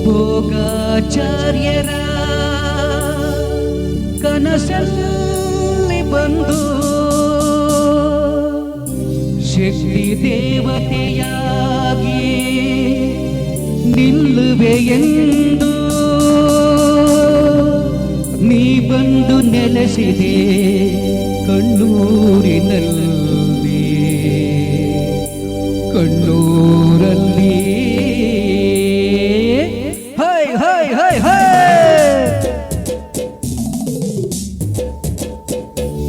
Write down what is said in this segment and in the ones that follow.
ಭೋಗಾಚಾರ್ಯರ ಕನಸಲ್ಲಿ ಬಂದು ಶಕ್ತಿ ದೇವತೆಯಾಗಿ ನಿಲ್ಲುವೆ ಎಂದು ನೀ ಬಂದು ನೆಲೆಸಿದೆ ಕಣ್ಣೂರಿನಲ್ಲಿ ಕಣ್ಣೂರಲ್ಲಿ ಹೈ ಹೈ ಹೈ ಹೈ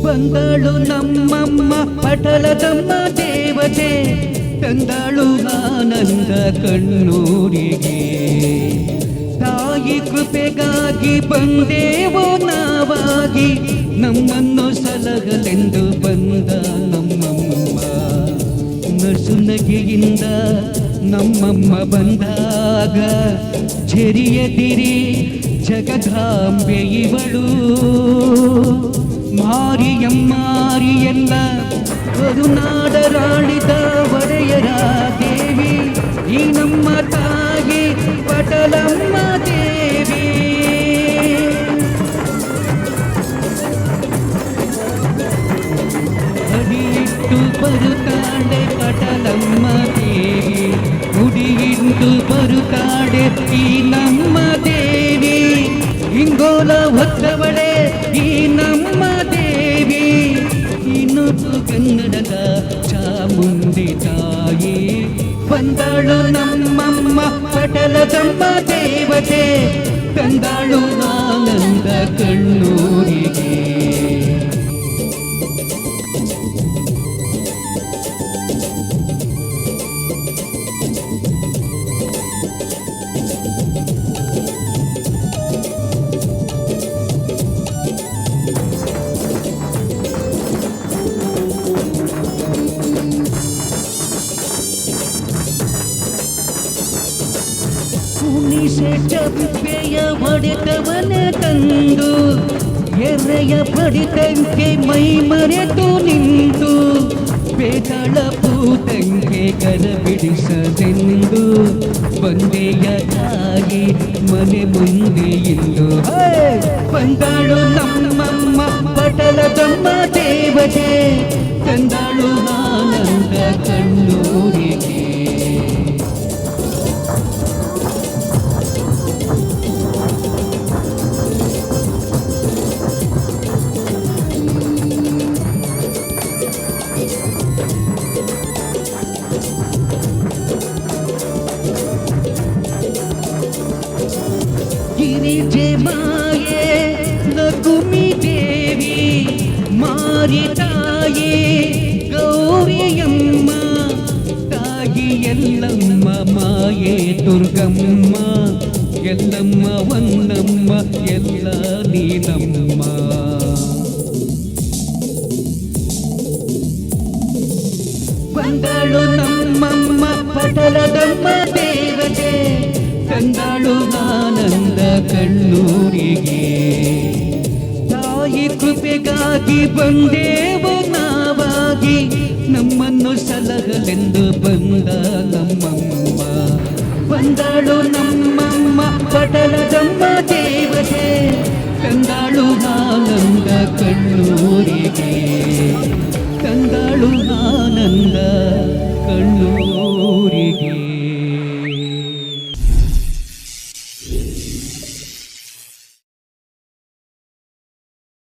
ಬಂದಳು ನಮ್ಮಮ್ಮ ಪಟಲದಮ್ಮ ದೇವತೆ ತಂದಳು ಆನಂದ ಕಣ್ಣೂರಿಗೆ ತಾಯಿ ಕೃಪೆಗಾಗಿ ಬಂದೇವೋ ನಾವಾಗಿ ನಮ್ಮನ್ನು ಸಲಹಲೆಂದು ಬಂದ ನಮ್ಮಮ್ಮ ನಸುನಗೆಯಿಂದ ನಮ್ಮಮ್ಮ ಬಂದಾಗ ಝರಿಯದಿರಿ ಜಗದಾಂಬೆ ಇವಳು ಮಾರಿಯಮ್ಮಾರಿಯಲ್ಲ ಕರುನಾಡರಾಳಿದ ಒಡೆಯರ ದೇವಿ ಈ ನಮ್ಮ ತಾಯಿ ಪಟಲಮ್ಮ ದೇವಿ ಅಡಿಯಿಟ್ಟು ಬರುತ್ತಾಳೆ ಪಟಲಮ್ಮ ದೇವಿ ಮುಡಿಯಿಟ್ಟು ಬರುತ್ತಾಳೆ ಈ ನಮ್ಮ ದೇವಿ ಇಂಗೋಲ ಹೊತ್ತವಳೆ ಈ ನಮ್ಮ ದೇವಿ ಇನ್ನೊಂದು ಕನ್ನಡದ ಚಾಮುಂಡಿ ತಾಯಿ ಬಂದಳು ನಮ್ಮಮ್ಮ ಪಟಲದಮ್ಮ ದೇವತೆ ತಂದಳು ಆನಂದ ಕಣ್ಣೂರಿಗೆ ಚಪ್ಪೆಯ ಹೊಡೆತವನ ತಂದು ಎರೆಯ ಪಡಿತಂಕೆ ಮೈ ಮರೆತು ನಿಂತು ಬೇತಾಳ ಪೂತಂಕೆ ಕರ ಬಿಡಿಸದೆಂದು ಬಂದೆಯ ತಾಯಿ ಮನೆ ಮುಂದೆ ಇಂದು ಬಂದಾಳು ನಮ್ಮಮ್ಮ ಪಟಲದಮ್ಮ ದೇವತೆ ತಂದಾಳು ಆನಂದ ಕಣ್ಣೂರಿಗೆ ಗಿರಿಜೆ ಮಾಯೆ ಲಕುಮಿ ದೇವಿ ಮಾರಿ ತಾಯಿ ಗೌರಿಯಮ್ಮ ತಾಯಿ ಎಲ್ಲಮ್ಮ ಮಾಯೆ ದುರ್ಗಮ್ಮ ಎಲ್ಲಮ್ಮ ವನ್ನಮ್ಮ ಎಲ್ಲ ನೀನಮ್ಮ ಬಂದಳು ನಮ್ಮಮ್ಮ ಪಟಲದಮ್ಮ ದೇವತೆ ತಂದಳು ಆನಂದ ಕಣ್ಣೂರಿಗೆ ತಾಯಿ ಕೃಪೆಗಾಗಿ ಬಂದೇವು ನಾವಾಗಿ ನಮ್ಮನ್ನು ಸಲಹಲೆಂದು ಬಂದ ನಮ್ಮಮ್ಮ ಬಂದಳು ನಮ್ಮಮ್ಮ ಪಟಲದಮ್ಮ ದೇವತೆ ತಂದಳು ಆನಂದ ಕಣ್ಣೂರಿಗೆ ತಂದಳು ಆನಂದ ಕಣ್ಣೂರಿಗೆ